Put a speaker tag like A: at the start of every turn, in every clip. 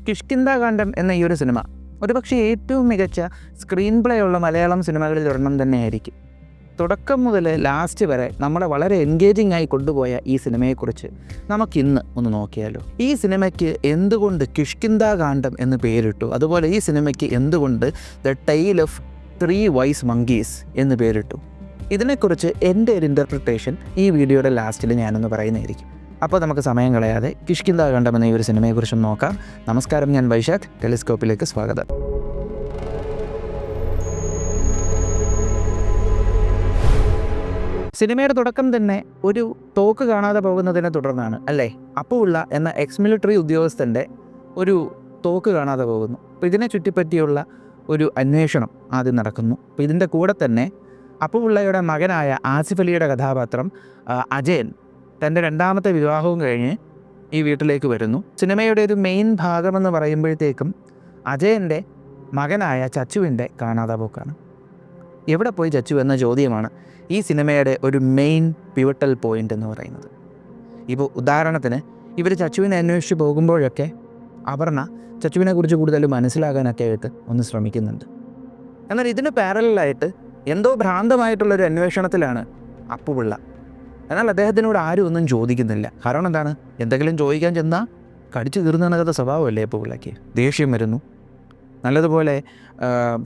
A: കിഷ്കിന്ധാകാന്ഡം എന്ന ഈ ഒരു സിനിമ ഒരുപക്ഷെ ഏറ്റവും മികച്ച സ്ക്രീൻ പ്ലേ ഉള്ള മലയാളം സിനിമകളിൽ ഒരെണ്ണം തന്നെയായിരിക്കും. തുടക്കം മുതൽ ലാസ്റ്റ് വരെ നമ്മളെ വളരെ എൻഗേജിംഗ് ആയി കൊണ്ടുപോയ ഈ സിനിമയെക്കുറിച്ച് നമുക്കിന്ന് ഒന്ന് നോക്കിയാലോ. ഈ സിനിമയ്ക്ക് എന്തുകൊണ്ട് കിഷ്കിന്ധാകാന്ഡം എന്ന് പേരിട്ടു, അതുപോലെ ഈ സിനിമയ്ക്ക് എന്തുകൊണ്ട് the tale of 3 vice monkeys എന്ന് പേരിട്ടു, ഇതിനെക്കുറിച്ച് എൻ്റെ ഒരു ഇൻ്റർപ്രിട്ടേഷൻ ഈ വീഡിയോയുടെ ലാസ്റ്റിൽ ഞാനൊന്ന് പറയുന്നതായിരിക്കും. അപ്പോൾ നമുക്ക് സമയം കളയാതെ കിഷ്കിന്ധാകാന്ഡം എന്ന ഈ ഒരു സിനിമയെക്കുറിച്ച് നോക്കാം. നമസ്കാരം, ഞാൻ വൈശാഖ്. ടെലിസ്കോപ്പിലേക്ക് സ്വാഗതം. സിനിമയുടെ തുടക്കം തന്നെ ഒരു തോക്ക് കാണാതെ പോകുന്നതിനെ തുടർന്നാണ് അല്ലേ. അപ്പുപിള്ള എന്ന എക്സ് മിലിറ്ററി ഉദ്യോഗസ്ഥൻ്റെ ഒരു തോക്ക് കാണാതെ പോകുന്നു. അപ്പോൾ ഇതിനെ ചുറ്റിപ്പറ്റിയുള്ള ഒരു അന്വേഷണം ആദ്യം നടക്കുന്നു. അപ്പോൾ ഇതിൻ്റെ കൂടെ തന്നെ അപ്പുപിള്ളയുടെ മകനായ ആസിഫ് അലിയുടെ കഥാപാത്രം അജയൻ തൻ്റെ രണ്ടാമത്തെ വിവാഹവും കഴിഞ്ഞ് ഈ വീട്ടിലേക്ക് വരുന്നു. സിനിമയുടെ ഒരു മെയിൻ ഭാഗമെന്ന് പറയുമ്പോഴത്തേക്കും അജയൻ്റെ മകനായ ചച്ചുവിൻ്റെ കാണാതെ പോക്കാണ്. എവിടെ പോയി ചച്ചു എന്ന ചോദ്യമാണ് ഈ സിനിമയുടെ ഒരു മെയിൻ പിവട്ടൽ പോയിൻ്റ് എന്ന് പറയുന്നത്. ഇപ്പോൾ ഉദാഹരണത്തിന് ഇവർ ചച്ചുവിനെ അന്വേഷിച്ച് പോകുമ്പോഴൊക്കെ അപർണ ചച്ചുവിനെ കുറിച്ച് കൂടുതൽ മനസ്സിലാകാനൊക്കെ ആയിട്ട് ഒന്ന് ശ്രമിക്കുന്നുണ്ട്. എന്നാൽ ഇതിന് പാരലായിട്ട് എന്തോ ഭ്രാന്തമായിട്ടുള്ളൊരു അന്വേഷണത്തിലാണ് അപ്പുപിള്ള. എന്നാൽ അദ്ദേഹത്തിനോട് ആരും ഒന്നും ചോദിക്കുന്നില്ല. കാരണം എന്താണ്, എന്തെങ്കിലും ചോദിക്കാൻ ചെന്നാൽ കടിച്ചു തീർന്നകത്ത സ്വഭാവമല്ലേ അപ്പുപിള്ളയ്ക്ക്. ദേഷ്യം വരുന്നു, നല്ലതുപോലെ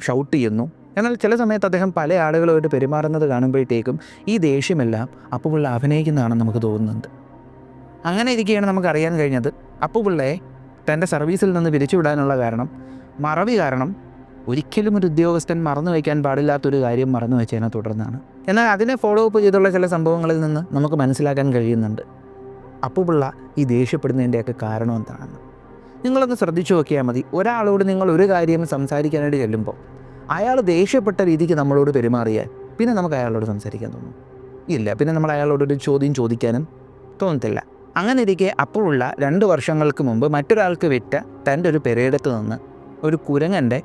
A: ഷൗട്ട് ചെയ്യുന്നു. എന്നാൽ ചില സമയത്ത് അദ്ദേഹം പല ആളുകളോട് പെരുമാറുന്നത് കാണുമ്പോഴത്തേക്കും ഈ ദേഷ്യമെല്ലാം അപ്പുപിള്ള അഭിനയിക്കുന്നതാണെന്ന് നമുക്ക് തോന്നുന്നുണ്ട്. അങ്ങനെ ഇരിക്കുകയാണ് നമുക്കറിയാൻ കഴിഞ്ഞത് അപ്പുപിള്ളയെ തൻ്റെ സർവീസിൽ നിന്ന് പിരിച്ചുവിടാനുള്ള കാരണം മറവി കാരണം ഒരിക്കലും ഒരു ഉദ്യോഗസ്ഥൻ മറന്നു വയ്ക്കാൻ പാടില്ലാത്തൊരു കാര്യം മറന്നു വെച്ചതിനെ തുടർന്നാണ്. എന്നാൽ അതിനെ ഫോളോ അപ്പ് ചെയ്തുള്ള ചില സംഭവങ്ങളിൽ നിന്ന് നമുക്ക് മനസ്സിലാക്കാൻ കഴിയുന്നുണ്ട് അപ്പുപിള്ള ഈ ദേഷ്യപ്പെടുന്നതിൻ്റെയൊക്കെ കാരണം എന്താണെന്ന്. നിങ്ങളൊന്ന് ശ്രദ്ധിച്ചു നോക്കിയാൽ മതി. ഒരാളോട് നിങ്ങൾ ഒരു കാര്യം സംസാരിക്കാനായിട്ട് ചെല്ലുമ്പോൾ അയാൾ ദേഷ്യപ്പെട്ട രീതിക്ക് നമ്മളോട് പെരുമാറിയാൽ പിന്നെ നമുക്ക് അയാളോട് സംസാരിക്കാൻ തോന്നും ഇല്ല, പിന്നെ നമ്മൾ അയാളോടൊരു ചോദ്യം ചോദിക്കാനും തോന്നത്തില്ല. അങ്ങനെ ഇരിക്കെ അപ്പുപിള്ള 2 വർഷങ്ങൾക്ക് മുമ്പ് മറ്റൊരാൾക്ക് വിറ്റ തൻ്റെ ഒരു പെരയിടത്ത് നിന്ന് ഒരു കുരങ്ങൻ്റെ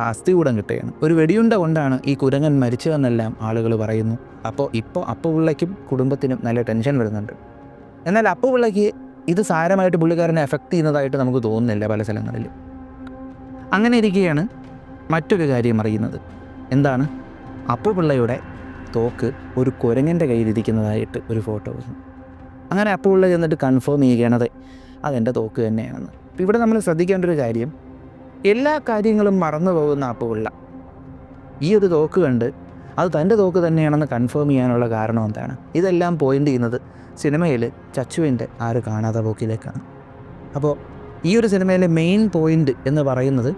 A: അസ്ഥികൂടം കിട്ടുകയാണ്. ഒരു വെടിയുണ്ട കൊണ്ടാണ് ഈ കുരങ്ങൻ മരിച്ചതെന്നെല്ലാം ആളുകൾ പറയുന്നു. ഇപ്പോൾ അപ്പുപിള്ളയ്ക്കും കുടുംബത്തിനും നല്ല ടെൻഷൻ വരുന്നുണ്ട്. എന്നാൽ അപ്പുപിള്ളയ്ക്ക് ഇത് സാരമായിട്ട് പുള്ളിക്കാരനെ എഫക്റ്റ് ചെയ്യുന്നതായിട്ട് നമുക്ക് തോന്നുന്നില്ല പല സ്ഥലങ്ങളിലും. അങ്ങനെ ഇരിക്കുകയാണ് മറ്റൊരു കാര്യം അറിയുന്നത്. എന്താണ്, അപ്പുപിള്ളയുടെ തോക്ക് ഒരു കുരങ്ങൻ്റെ കയ്യിലിരിക്കുന്നതായിട്ട് ഒരു ഫോട്ടോ വന്നു. അങ്ങനെ അപ്പുപിള്ള ചെന്നിട്ട് കൺഫേം ചെയ്യുകയാണത് അതെൻ്റെ തോക്ക് തന്നെയാണെന്ന്. അപ്പോൾ ഇവിടെ നമ്മൾ ശ്രദ്ധിക്കേണ്ട ഒരു കാര്യം, എല്ലാ കാര്യങ്ങളും മറന്നു പോകുന്ന അപ്പുപിള്ള ഈ ഒരു തോക്ക് കണ്ട് അത് തൻ്റെ തോക്ക് തന്നെയാണെന്ന് കൺഫേം ചെയ്യാനുള്ള കാരണം എന്താണ്? ഇതെല്ലാം പോയിൻ്റ് ചെയ്യുന്നത് സിനിമയിൽ ചച്ചുവിൻ്റെ കാണാതെ പോക്കിലേക്കാണ്. അപ്പോൾ ഈ ഒരു സിനിമയിലെ മെയിൻ പോയിൻ്റ് എന്ന് പറയുന്നത്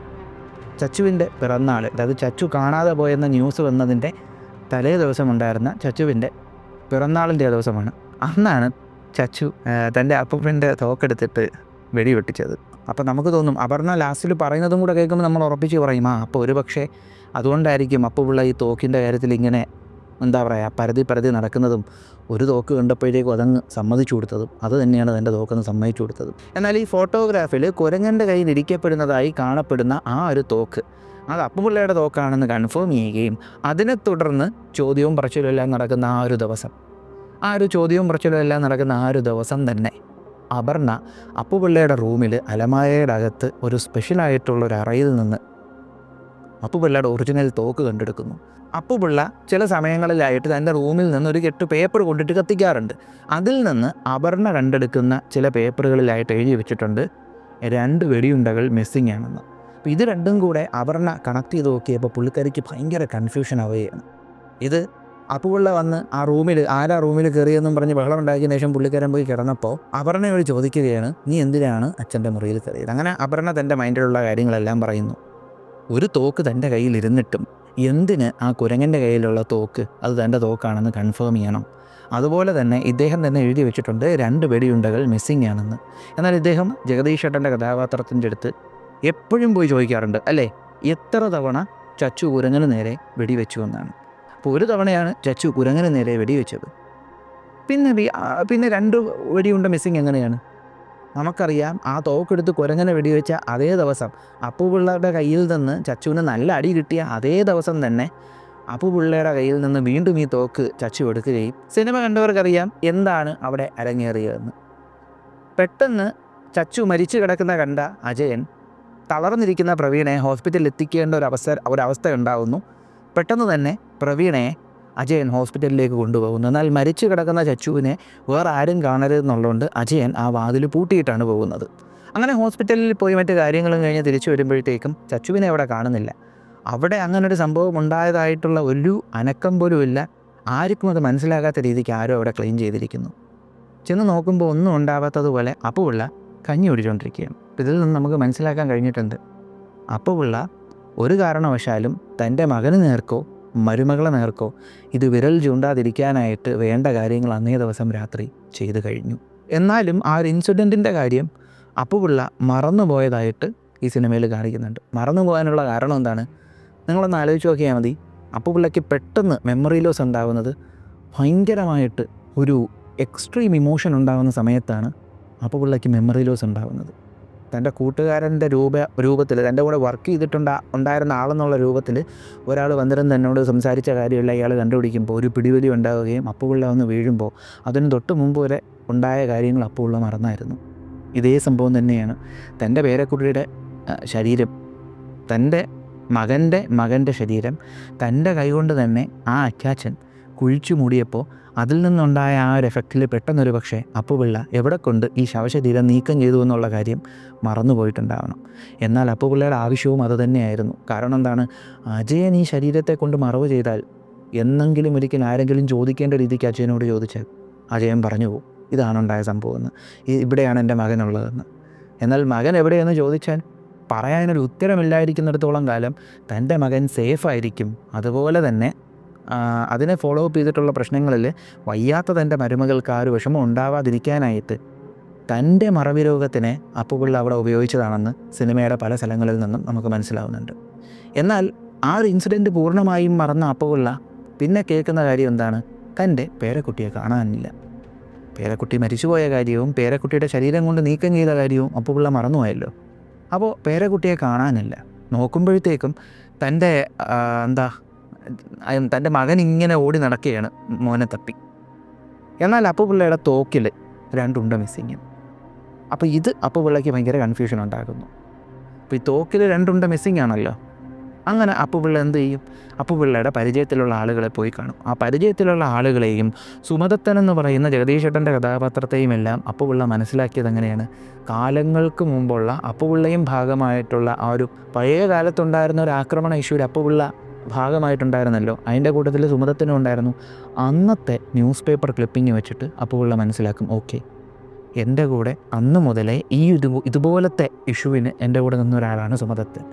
A: ചച്ചുവിൻ്റെ പിറന്നാൾ, അതായത് ചച്ചു കാണാതെ പോയെന്ന ന്യൂസ് വന്നതിൻ്റെ തലേ ദിവസം ഉണ്ടായിരുന്ന ചച്ചുവിൻ്റെ പിറന്നാളിൻ്റെ ദിവസമാണ്. അന്നാണ് ചച്ചു തൻ്റെ അപ്പൂപ്പൻ്റെ തോക്കെടുത്തിട്ട് വെടിവെട്ടിച്ചത്. അപ്പോൾ നമുക്ക് തോന്നും അപർണ ലാസ്റ്റിൽ പറയുന്നതും കൂടെ കേൾക്കുമ്പോൾ നമ്മൾ ഉറപ്പിച്ച് പറയും അപ്പോൾ ഒരു പക്ഷേ അതുകൊണ്ടായിരിക്കും അപ്പുപിള്ള ഈ തോക്കിൻ്റെ കാര്യത്തിൽ ഇങ്ങനെ എന്താ പറയുക പരതി നടക്കുന്നതും ഒരു തോക്ക് കണ്ടപ്പോഴേക്കും അതങ്ങ് സമ്മതിച്ചു കൊടുത്തതും അത് തന്നെയാണ് തൻ്റെ തോക്കെന്ന് സമ്മതിച്ചു കൊടുത്തതും. എന്നാൽ ഈ ഫോട്ടോഗ്രാഫിൽ കുരങ്ങൻ്റെ കയ്യിൽ ഇരിക്കപ്പെടുന്നതായി കാണപ്പെടുന്ന ആ ഒരു തോക്ക് അത് അപ്പുപിള്ളയുടെ തോക്കാണെന്ന് കൺഫേം ചെയ്യുകയും അതിനെ തുടർന്ന് ചോദ്യവും പറച്ചിലും എല്ലാം നടക്കുന്ന ആ ഒരു ദിവസം തന്നെ അപർണ അപ്പുപിള്ളയുടെ റൂമിൽ അലമാരയുടെ അകത്ത് ഒരു സ്പെഷ്യലായിട്ടുള്ളൊരു അറയിൽ നിന്ന് അപ്പുപിള്ളയുടെ ഒറിജിനൽ തോക്ക് കണ്ടെടുക്കുന്നു. അപ്പുപിള്ള ചില സമയങ്ങളിലായിട്ട് തൻ്റെ റൂമിൽ നിന്ന് ഒരു കെട്ട് പേപ്പർ കൊണ്ടിട്ട് കത്തിക്കാറുണ്ട്. അതിൽ നിന്ന് അപർണ കണ്ടെടുക്കുന്ന ചില പേപ്പറുകളിലായിട്ട് എഴുതി വെച്ചിട്ടുണ്ട് 2 വെടിയുണ്ടകൾ മിസ്സിങ് ആണെന്ന്. അപ്പോൾ ഇത് രണ്ടും കൂടെ അപർണ കണക്ട് ചെയ്ത് നോക്കിയപ്പോൾ പുള്ളിക്കാരിക്ക് ഭയങ്കര കൺഫ്യൂഷൻ ആവുകയാണ്. ഇത് അപ്പുപിള്ള വന്ന് ആ റൂമിൽ കയറിയെന്നും പറഞ്ഞ് ബഹളം ഉണ്ടാക്കിയതിന് ശേഷം പുള്ളിക്കാരൻ പോയി കിടന്നപ്പോൾ അപർണയോട് ചോദിക്കുകയാണ്, നീ എന്തിനാണ് അച്ഛൻ്റെ മുറിയിൽ കയറിയത്? അങ്ങനെ അപർണ തൻ്റെ മൈൻഡിലുള്ള കാര്യങ്ങളെല്ലാം പറയുന്നു. ഒരു തോക്ക് തൻ്റെ കയ്യിലിരുന്നിട്ടും എന്തിന് ആ കുരങ്ങൻ്റെ കയ്യിലുള്ള തോക്ക് അത് തൻ്റെ തോക്കാണെന്ന് കൺഫേം ചെയ്യണം? അതുപോലെ തന്നെ ഇദ്ദേഹം തന്നെ എഴുതി വെച്ചിട്ടുണ്ട് 2 വെടിയുണ്ടകൾ മിസ്സിങ് ആണെന്ന്. എന്നാൽ ഇദ്ദേഹം ജഗദീഷ് ചേട്ടൻ്റെ കഥാപാത്രത്തിൻ്റെ അടുത്ത് എപ്പോഴും പോയി ചോദിക്കാറുണ്ട് അല്ലേ, എത്ര തവണ ചച്ചു കുരങ്ങന് നേരെ വെടിവെച്ചു എന്നാണ്. അപ്പോൾ ഒരു തവണയാണ് ചച്ചു കുരങ്ങന് നേരെ വെടിവെച്ചത്. പിന്നെ 2 വെടിയുണ്ട മിസ്സിങ് എങ്ങനെയാണ്? നമുക്കറിയാം ആ തോക്കെടുത്ത് കുരങ്ങനെ വെടിവെച്ച അതേ ദിവസം അപ്പുപിള്ളയുടെ കയ്യിൽ നിന്ന് ചച്ചുവിന് നല്ല അടി കിട്ടിയ അതേ ദിവസം തന്നെ അപ്പുപിള്ളയുടെ കയ്യിൽ നിന്ന് വീണ്ടും ഈ തോക്ക് ചച്ചു എടുക്കുകയും സിനിമ കണ്ടവർക്കറിയാം എന്താണ് അവിടെ അരങ്ങേറിയതെന്ന്. പെട്ടെന്ന് ചച്ചു മരിച്ചു കിടക്കുന്ന കണ്ട അജയൻ തളർന്നിരിക്കുന്ന പ്രവീണയെ ഹോസ്പിറ്റലിൽ എത്തിക്കേണ്ട ഒരവസ്ഥ ഉണ്ടാകുന്നു. പെട്ടെന്ന് തന്നെ പ്രവീണയെ അജയൻ ഹോസ്പിറ്റലിലേക്ക് കൊണ്ടുപോകുന്നു. എന്നാൽ മരിച്ചു കിടക്കുന്ന ചച്ചുവിനെ വേറെ ആരും കാണരുതെന്നുള്ളതുകൊണ്ട് അജയൻ ആ വാതിൽ പൂട്ടിയിട്ടാണ് പോകുന്നത്. അങ്ങനെ ഹോസ്പിറ്റലിൽ പോയി മറ്റു കാര്യങ്ങളും കഴിഞ്ഞ് തിരിച്ചു വരുമ്പോഴത്തേക്കും ചച്ചുവിനെ അവിടെ കാണുന്നില്ല. അവിടെ അങ്ങനൊരു സംഭവം ഉണ്ടായതായിട്ടുള്ള ഒരു അനക്കം പോലും ഇല്ല. ആർക്കും അത് മനസ്സിലാകാത്ത രീതിക്ക് ആരോ അവിടെ ക്ലീൻ ചെയ്തിരിക്കുന്നു. ചെന്ന് നോക്കുമ്പോൾ ഒന്നും ഉണ്ടാവാത്തതുപോലെ അപ്പുപിള്ള കഞ്ഞി കുടിച്ചുകൊണ്ടിരിക്കുകയാണ്. ഇതിൽ നിന്ന് നമുക്ക് മനസ്സിലാക്കാൻ കഴിഞ്ഞിട്ടുണ്ട്, അപ്പുപിള്ള ഒരു കാരണവശാലും തൻ്റെ മകന് നേർക്കോ മരുമകളെ നേർക്കോ ഇത് വിരൽ ചൂണ്ടാതിരിക്കാനായിട്ട് വേണ്ട കാര്യങ്ങൾ അന്നേ ദിവസം രാത്രി ചെയ്തു കഴിഞ്ഞു. എന്നാലും ആ ഒരു ഇൻസിഡൻറ്റിൻ്റെ കാര്യം അപ്പുപിള്ള മറന്നുപോയതായിട്ട് ഈ സിനിമയിൽ കാണിക്കുന്നുണ്ട്. മറന്നു പോകാനുള്ള കാരണം എന്താണ്? നിങ്ങളൊന്ന് ആലോചിച്ച് നോക്കിയാൽ മതി. അപ്പുപിള്ളയ്ക്ക് പെട്ടെന്ന് മെമ്മറി ലോസ് ഉണ്ടാകുന്നത് ഭയങ്കരമായിട്ട് ഒരു എക്സ്ട്രീം ഇമോഷൻ ഉണ്ടാകുന്ന സമയത്താണ് അപ്പുപിള്ളയ്ക്ക് മെമ്മറി ലോസ് ഉണ്ടാകുന്നത്. തൻ്റെ കൂട്ടുകാരൻ്റെ രൂപത്തിൽ തൻ്റെ കൂടെ വർക്ക് ഉണ്ടായിരുന്ന ആളെന്നുള്ള രൂപത്തിൽ ഒരാൾ വന്നിരുന്ന് എന്നോട് സംസാരിച്ച കാര്യമില്ല ഇയാൾ കണ്ടുപിടിക്കുമ്പോൾ ഒരു പിടിവലി ഉണ്ടാവുകയും അപ്പുപിള്ള വന്ന് വീഴുമ്പോൾ അതിന് തൊട്ട് മുമ്പ് വരെ ഉണ്ടായ കാര്യങ്ങൾ അപ്പുപിള്ള മറന്നായിരുന്നു. ഇതേ സംഭവം തന്നെയാണ് തൻ്റെ പേരക്കുട്ടിയുടെ ശരീരം, തൻ്റെ മകൻ്റെ ശരീരം തൻ്റെ കൈകൊണ്ട് തന്നെ ആ അച്ചാച്ചൻ കുഴിച്ചു മൂടിയപ്പോൾ അതിൽ നിന്നുണ്ടായ ആ ഒരു എഫക്റ്റിൽ പെട്ടെന്നൊരു പക്ഷേ അപ്പുപിള്ള എവിടെ കൊണ്ട് ഈ ശവശരീരം നീക്കം ചെയ്തു എന്നുള്ള കാര്യം മറന്നുപോയിട്ടുണ്ടാവണം. എന്നാൽ അപ്പുപിള്ളയുടെ ആവശ്യവും അതുതന്നെയായിരുന്നു. കാരണം എന്താണ്? അജയൻ ഈ ശരീരത്തെ കൊണ്ട് മറവ് ചെയ്താൽ എന്നെങ്കിലും ഒരിക്കൽ ആരെങ്കിലും ചോദിക്കേണ്ട രീതിക്ക് അജയനോട് ചോദിച്ചാൽ അജയൻ പറഞ്ഞു പോകും, ഇതാണ് ഉണ്ടായ സംഭവമെന്ന്, ഇവിടെയാണ് എൻ്റെ മകനുള്ളതെന്ന്. എന്നാൽ മകൻ എവിടെയെന്ന് ചോദിച്ചാൽ പറയാനൊരു ഉത്തരമില്ലായിരിക്കുന്നിടത്തോളം കാലം തൻ്റെ മകൻ സേഫായിരിക്കും. അതുപോലെ തന്നെ അതിനെ ഫോളോ അപ്പ് ചെയ്തിട്ടുള്ള പ്രശ്നങ്ങളിൽ വയ്യാത്ത തൻ്റെ മരുമകൾക്ക് ആ ഒരു വിഷമം ഉണ്ടാവാതിരിക്കാനായിട്ട് തൻ്റെ മറവി രോഗത്തിനെ അപ്പുപിള്ള അവിടെ ഉപയോഗിച്ചതാണെന്ന് സിനിമയുടെ പല സ്ഥലങ്ങളിൽ നിന്നും നമുക്ക് മനസ്സിലാവുന്നുണ്ട്. എന്നാൽ ആ ഒരു ഇൻസിഡൻറ്റ് പൂർണ്ണമായും മറന്ന അപ്പുപിള്ള പിന്നെ കേൾക്കുന്ന കാര്യം എന്താണ്? തൻ്റെ പേരക്കുട്ടിയെ കാണാനില്ല. പേരക്കുട്ടി മരിച്ചുപോയ കാര്യവും പേരക്കുട്ടിയുടെ ശരീരം കൊണ്ട് നീക്കം ചെയ്ത കാര്യവും അപ്പുപിള്ള മറന്നുപോയല്ലോ. അപ്പോൾ പേരക്കുട്ടിയെ കാണാനില്ല. നോക്കുമ്പോഴത്തേക്കും തൻ്റെ മകൻ ഇങ്ങനെ ഓടി നടക്കുകയാണ് മോനെ തപ്പി. എന്നാൽ അപ്പുപിള്ളയുടെ തോക്കിൽ 2 ഉണ്ട മിസ്സിങ്. അപ്പോൾ ഇത് അപ്പുപിള്ളയ്ക്ക് ഭയങ്കര കൺഫ്യൂഷൻ ഉണ്ടാകുന്നു. അപ്പോൾ ഈ തോക്കിൽ 2 ഉണ്ട മിസ്സിങ് ആണല്ലോ. അങ്ങനെ അപ്പുപിള്ള എന്ത് ചെയ്യും? അപ്പുപിള്ളയുടെ പരിചയത്തിലുള്ള ആളുകളെ പോയി കാണും. ആ പരിചയത്തിലുള്ള ആളുകളെയും സുമദത്തൻ എന്ന് പറയുന്ന ജഗദീഷ് ചേട്ടൻ്റെ കഥാപാത്രത്തെയും എല്ലാം അപ്പുപിള്ള മനസ്സിലാക്കിയത് എങ്ങനെയാണ്? കാലങ്ങൾക്ക് മുമ്പുള്ള അപ്പുപിള്ളയും ഭാഗമായിട്ടുള്ള ആ ഒരു പഴയ കാലത്തുണ്ടായിരുന്ന ഒരു ആക്രമണ ഇഷ്യൂവിൽ അപ്പുപിള്ള ഭാഗമായിട്ടുണ്ടായിരുന്നല്ലോ. അതിൻ്റെ കൂട്ടത്തിൽ സുമദത്തനും ഉണ്ടായിരുന്നു. അന്നത്തെ ന്യൂസ് പേപ്പർ ക്ലിപ്പിങ് വെച്ചിട്ട് അപ്പുപിള്ള മനസ്സിലാക്കും, ഓക്കെ, എൻ്റെ കൂടെ അന്ന് മുതലേ ഇതുപോലത്തെ ഇഷ്യൂവിന് എൻ്റെ കൂടെ നിന്ന ഒരാളാണ് സുമദത്തൻ.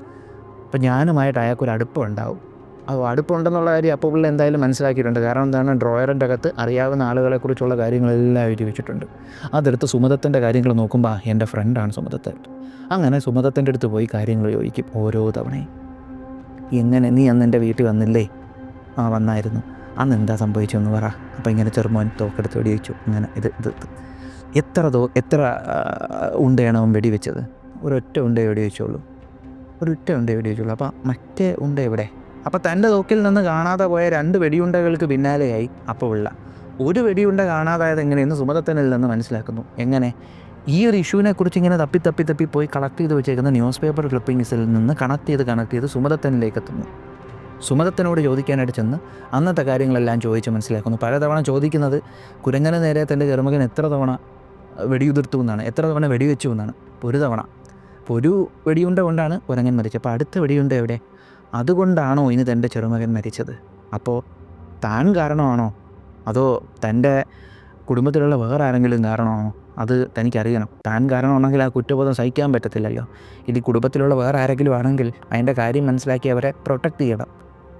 A: അപ്പോൾ ഞാനുമായിട്ട് അയാൾക്കൊരു അടുപ്പമുണ്ടാവും. അപ്പോൾ അടുപ്പമുണ്ടെന്നുള്ള കാര്യം അപ്പുപിള്ള എന്തായാലും മനസ്സിലാക്കിയിട്ടുണ്ട്. കാരണം എന്താണ്? ഡ്രോയറിൻ്റെ അകത്ത് അറിയാവുന്ന ആളുകളെക്കുറിച്ചുള്ള കാര്യങ്ങളെല്ലാം എഴുതി വെച്ചിട്ടുണ്ട്. അതെടുത്ത് സുമദത്തൻ്റെ കാര്യങ്ങൾ നോക്കുമ്പോൾ എൻ്റെ ഫ്രണ്ടാണ് സുമദത്തൻ. അങ്ങനെ സുമദത്തൻ്റെ അടുത്ത് പോയി കാര്യങ്ങൾ ചോദിക്കും ഓരോ തവണയും. എങ്ങനെ നീ അന്ന് എൻ്റെ വീട്ടിൽ വന്നില്ലേ? ആ വന്നായിരുന്നു. അന്ന് എന്താ സംഭവിച്ചെന്ന് പറ. അപ്പോൾ ഇങ്ങനെ ചെറുമോൻ തോക്കെടുത്ത് വെടിവെച്ചു. ഇങ്ങനെ എത്ര ഉണ്ടയാണ് അവൻ വെടിവെച്ചത്? ഒരൊറ്റ ഉണ്ടേ വെടിവെച്ചുള്ളൂ. അപ്പോൾ മറ്റേ ഉണ്ട എവിടെ? അപ്പോൾ തൻ്റെ തോക്കിൽ നിന്ന് കാണാതെ പോയ 2 വെടിയുണ്ടകൾക്ക് പിന്നാലെയായി അപ്പുപിള്ള. ഒരു വെടിയുണ്ട കാണാതായത് എങ്ങനെയെന്ന് സുമദത്തനിൽ നിന്ന് മനസ്സിലാക്കുന്നു. എങ്ങനെ? ഈ ഒരു ഇഷ്യൂവിനെ കുറിച്ച് ഇങ്ങനെ തപ്പി പോയി കളക്ട് ചെയ്ത് വെച്ചേക്കുന്ന ന്യൂസ് പേപ്പർ ക്ലിപ്പിങ്സിൽ നിന്ന് കണക്ട് ചെയ്ത് സുമദത്തനിലേക്ക് എത്തുന്നു. സുമദത്തനോട് ചോദിക്കാനായിട്ട് ചെന്ന് അന്നത്തെ കാര്യങ്ങളെല്ലാം ചോദിച്ച് മനസ്സിലാക്കുന്നു. പലതവണ ചോദിക്കുന്നത് കുരങ്ങനെ നേരെ തൻ്റെ ചെറുമകൻ എത്ര തവണ വെടിയുതിർത്തു എന്നാണ്, എത്ര തവണ വെടിവെച്ചു എന്നാണ്. ഒരു തവണ. അപ്പോൾ ഒരു വെടിയുണ്ട കൊണ്ടാണ് കുരങ്ങൻ മരിച്ചത്. അപ്പോൾ അടുത്ത വെടിയുണ്ട എവിടെ? അതുകൊണ്ടാണോ ഇനി തൻ്റെ ചെറുമകൻ മരിച്ചത്? അപ്പോൾ താൻ കാരണമാണോ അതോ തൻ്റെ കുടുംബത്തിലുള്ള വേറെ ആരെങ്കിലും കാരണമാണോ? അത് തനിക്കറിയണം. താൻ കാരണമാണെങ്കിൽ ആ കുറ്റബോധം സഹിക്കാൻ പറ്റത്തില്ലല്ലോ. ഇനി കുടുംബത്തിലുള്ള വേറെ ആരെങ്കിലും ആണെങ്കിൽ അതിൻ്റെ കാര്യം മനസ്സിലാക്കി അവരെ പ്രൊട്ടക്റ്റ് ചെയ്യണം.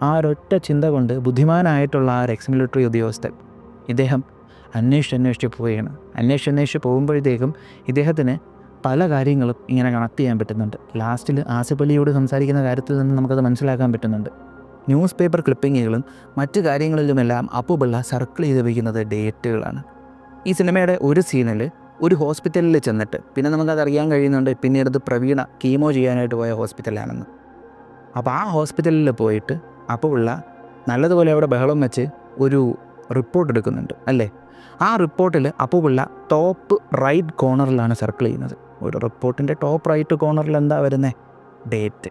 A: ആ ഒരൊറ്റ ചിന്ത കൊണ്ട് ബുദ്ധിമാനായിട്ടുള്ള ആ എക്സ് മിലിറ്ററി ഉദ്യോഗസ്ഥൻ ഇദ്ദേഹം അന്വേഷിച്ച് പോവുകയാണ്. അന്വേഷിച്ച് പോകുമ്പോഴത്തേക്കും ഇദ്ദേഹത്തിന് പല കാര്യങ്ങളും ഇങ്ങനെ കണക്ട് ചെയ്യാൻ പറ്റുന്നുണ്ട്. ലാസ്റ്റിൽ ആസിഫ് അലിയോട് സംസാരിക്കുന്ന കാര്യത്തിൽ നിന്ന് നമുക്കത് മനസ്സിലാക്കാൻ പറ്റുന്നുണ്ട്. ന്യൂസ് പേപ്പർ ക്ലിപ്പിങ്ങുകളും മറ്റു കാര്യങ്ങളിലുമെല്ലാം അപ്പുപിള്ള സർക്കിൾ ചെയ്ത് വയ്ക്കുന്നത് ഡേറ്റുകളാണ്. ഈ സിനിമയുടെ ഒരു സീനിൽ ഒരു ഹോസ്പിറ്റലിൽ ചെന്നിട്ട് പിന്നെ നമുക്കതറിയാൻ കഴിയുന്നുണ്ട് പിന്നീട് പ്രവീണ കീമോ ചെയ്യാനായിട്ട് പോയ ഹോസ്പിറ്റലാണെന്ന്. അപ്പോൾ ആ ഹോസ്പിറ്റലിൽ പോയിട്ട് അപ്പുപിള്ള നല്ലതുപോലെ അവിടെ ബഹളം വെച്ച് ഒരു റിപ്പോർട്ട് എടുക്കുന്നുണ്ട് അല്ലേ? ആ റിപ്പോർട്ടിൽ അപ്പുപിള്ള ടോപ്പ് റൈറ്റ് കോർണറിലാണ് സർക്കിൾ ചെയ്യുന്നത്. ഒരു റിപ്പോർട്ടിൻ്റെ ടോപ്പ് റൈറ്റ് കോർണറിൽ എന്താ വരുന്നത്? ഡേറ്റ്.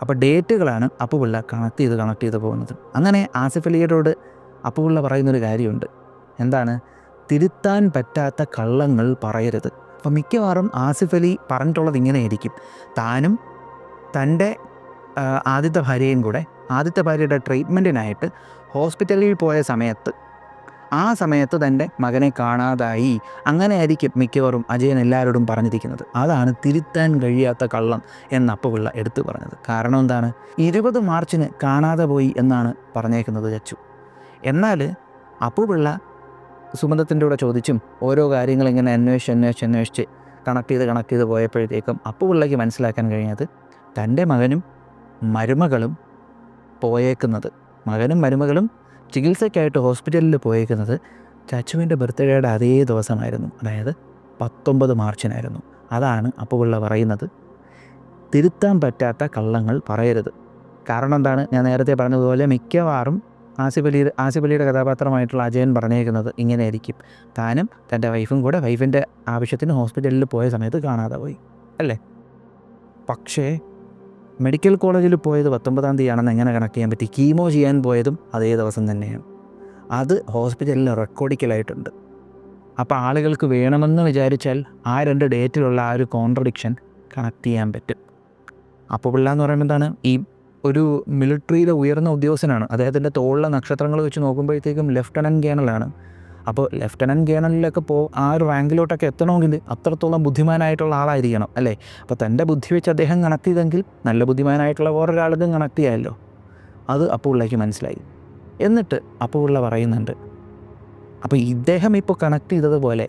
A: അപ്പോൾ ഡേറ്റുകളാണ് അപ്പുപിള്ള കണക്ട് ചെയ്ത് പോകുന്നത്. അങ്ങനെ ആസിഫ് അലിയോട് അപ്പുപിള്ള പറയുന്നൊരു കാര്യമുണ്ട്. എന്താണ്? തിരുത്താൻ പറ്റാത്ത കള്ളങ്ങൾ പറയരുത്. അപ്പോൾ മിക്കവാറും ആസിഫ് അലി പറഞ്ഞിട്ടുള്ളത് ഇങ്ങനെയായിരിക്കും. താനും തൻ്റെ ആദ്യത്തെ ഭാര്യയും കൂടെ ആദ്യത്തെ ഭാര്യയുടെ ട്രീറ്റ്മെൻറ്റിനായിട്ട് ഹോസ്പിറ്റലിൽ പോയ ആ സമയത്ത് തൻ്റെ മകനെ കാണാതായി. അങ്ങനെയായിരിക്കും മിക്കവാറും അജയൻ എല്ലാവരോടും പറഞ്ഞിരിക്കുന്നത്. അതാണ് തിരുത്താൻ കഴിയാത്ത കള്ളം എന്ന് അപ്പുപിള്ള എടുത്തു പറഞ്ഞത്. കാരണം എന്താണ്? 20 മാർച്ചിന് കാണാതെ പോയി എന്നാണ് പറഞ്ഞേക്കുന്നത് ചച്ചു. എന്നാൽ അപ്പുപിള്ള സുമന്തത്തിൻ്റെ കൂടെ ചോദിച്ചും ഓരോ കാര്യങ്ങൾ ഇങ്ങനെ അന്വേഷിച്ച് കണക്ട് ചെയ്ത് പോയപ്പോഴത്തേക്കും അപ്പുപിള്ളയ്ക്ക് മനസ്സിലാക്കാൻ കഴിഞ്ഞത് തൻ്റെ മകനും മരുമകളും ചികിത്സയ്ക്കായിട്ട് ഹോസ്പിറ്റലിൽ പോയേക്കുന്നത് ചച്ചുവിൻ്റെ ബർത്ത്ഡേയുടെ അതേ ദിവസമായിരുന്നു. അതായത് 19 മാർച്ചിനായിരുന്നു. അതാണ് അപ്പുപിള്ള പറയുന്നത്, തിരുത്താൻ പറ്റാത്ത കള്ളങ്ങൾ പറയരുത്. കാരണം എന്താണ്? ഞാൻ നേരത്തെ പറഞ്ഞതുപോലെ മിക്കവാറും ആസിഫ് അലിയുടെ കഥാപാത്രമായിട്ടുള്ള അജയൻ പറഞ്ഞേക്കുന്നത് ഇങ്ങനെയായിരിക്കും. താനും തൻ്റെ വൈഫും കൂടെ വൈഫിൻ്റെ ആവശ്യത്തിന് ഹോസ്പിറ്റലിൽ പോയ സമയത്ത് കാണാതെ പോയി അല്ലേ? പക്ഷേ മെഡിക്കൽ കോളേജിൽ പോയത് 19-ാം തീയതിയാണെന്ന് എങ്ങനെ കണക്ട് ചെയ്യാൻ പറ്റി? കീമോ ചെയ്യാൻ പോയതും അതേ ദിവസം തന്നെയാണ്. അത് ഹോസ്പിറ്റലിൽ റെക്കോർഡിക്കലായിട്ടുണ്ട്. അപ്പോൾ ആളുകൾക്ക് വേണമെന്ന് വിചാരിച്ചാൽ ആ 2 ഡേറ്റിലുള്ള ആ ഒരു കോൺട്രഡിക്ഷൻ കണക്ട് ചെയ്യാൻ പറ്റും. അപ്പുപിള്ള എന്ന് പറയുമ്പോൾ എന്താണ്? ഈ ഒരു മിലിറ്ററിയിലെ ഉയർന്ന ഉദ്യോഗസ്ഥനാണ്. അദ്ദേഹത്തിൻ്റെ തോളിലെ നക്ഷത്രങ്ങൾ വെച്ച് നോക്കുമ്പോഴത്തേക്കും ലെഫ്റ്റനൻറ്റ് കേണലാണ്. അപ്പോൾ ലെഫ്റ്റനൻറ്റ് കേണലിലൊക്കെ ആ ഒരു റാങ്കിലോട്ടൊക്കെ എത്തണമെങ്കിൽ അത്രത്തോളം ബുദ്ധിമാനായിട്ടുള്ള ആളായിരിക്കണം അല്ലേ? അപ്പോൾ തൻ്റെ ബുദ്ധി വെച്ച് അദ്ദേഹം കണക്ട് ചെയ്തെങ്കിൽ നല്ല ബുദ്ധിമാനായിട്ടുള്ള വേറൊരാളും കണക്ട് ചെയ്യാമല്ലോ. അത് അപ്പുപിള്ളയ്ക്ക് മനസ്സിലായി. എന്നിട്ട് അപ്പുപിള്ള പറയുന്നുണ്ട്, അപ്പോൾ ഇദ്ദേഹം ഇപ്പോൾ കണക്ട് ചെയ്തതുപോലെ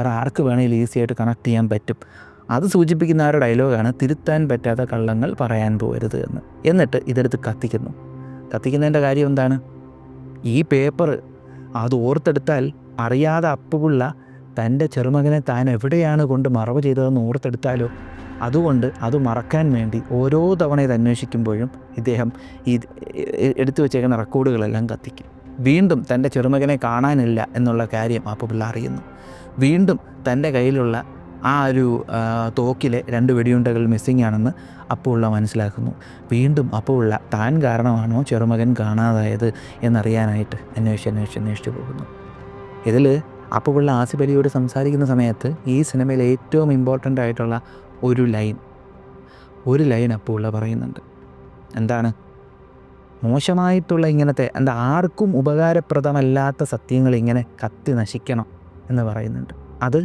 A: ഒരാൾക്ക് വേണമെങ്കിൽ ഈസിയായിട്ട് കണക്ട് ചെയ്യാൻ പറ്റും. അത് സൂചിപ്പിക്കുന്ന ആ ഒരു ഡയലോഗാണ് തിരുത്താൻ പറ്റാത്ത കള്ളങ്ങൾ പറയാൻ പോകരുത് എന്ന്. എന്നിട്ട് ഇതെടുത്ത് കത്തിക്കുന്നതിൻ്റെ കാര്യം എന്താണ്? ഈ പേപ്പർ അത് ഓർത്തെടുത്താൽ അറിയാതെ അപ്പുപിള്ള തൻ്റെ ചെറുമകനെ താൻ എവിടെയാണ് കൊണ്ട് മറവ് ചെയ്തതെന്ന് ഓർത്തെടുത്താലോ, അതുകൊണ്ട് അത് മറക്കാൻ വേണ്ടി ഓരോ തവണ ഇത് അന്വേഷിക്കുമ്പോഴും ഇദ്ദേഹം ഈ എടുത്തു വച്ചേക്കുന്ന റെക്കോർഡുകളെല്ലാം കത്തിക്കും. വീണ്ടും തൻ്റെ ചെറുമകനെ കാണാനില്ല എന്നുള്ള കാര്യം അപ്പുപിള്ള അറിയുന്നു. വീണ്ടും തൻ്റെ കയ്യിലുള്ള ആ ഒരു തോക്കിലെ 2 വെടിയുണ്ടകൾ മിസ്സിംഗ് ആണെന്ന് അപ്പുപിള്ള മനസ്സിലാക്കുന്നു. വീണ്ടും അപ്പുപിള്ള താൻ കാരണമാണോ ചെറുമകൻ കാണാതായത് എന്നറിയാനായിട്ട് അന്വേഷിച്ച് പോകുന്നു. ഇതിൽ അപ്പുപിള്ള ആസിഫ് അലിയോട് സംസാരിക്കുന്ന സമയത്ത് ഈ സിനിമയിൽ ഏറ്റവും ഇമ്പോർട്ടൻ്റ് ആയിട്ടുള്ള ഒരു ലൈൻ അപ്പുപിള്ള പറയുന്നുണ്ട്. എന്താണ്? മോശമായിട്ടുള്ള ഇങ്ങനത്തെ ആർക്കും ഉപകാരപ്രദമല്ലാത്ത സത്യങ്ങൾ ഇങ്ങനെ കത്തി നശിക്കണം എന്ന് പറയുന്നുണ്ട്. അത്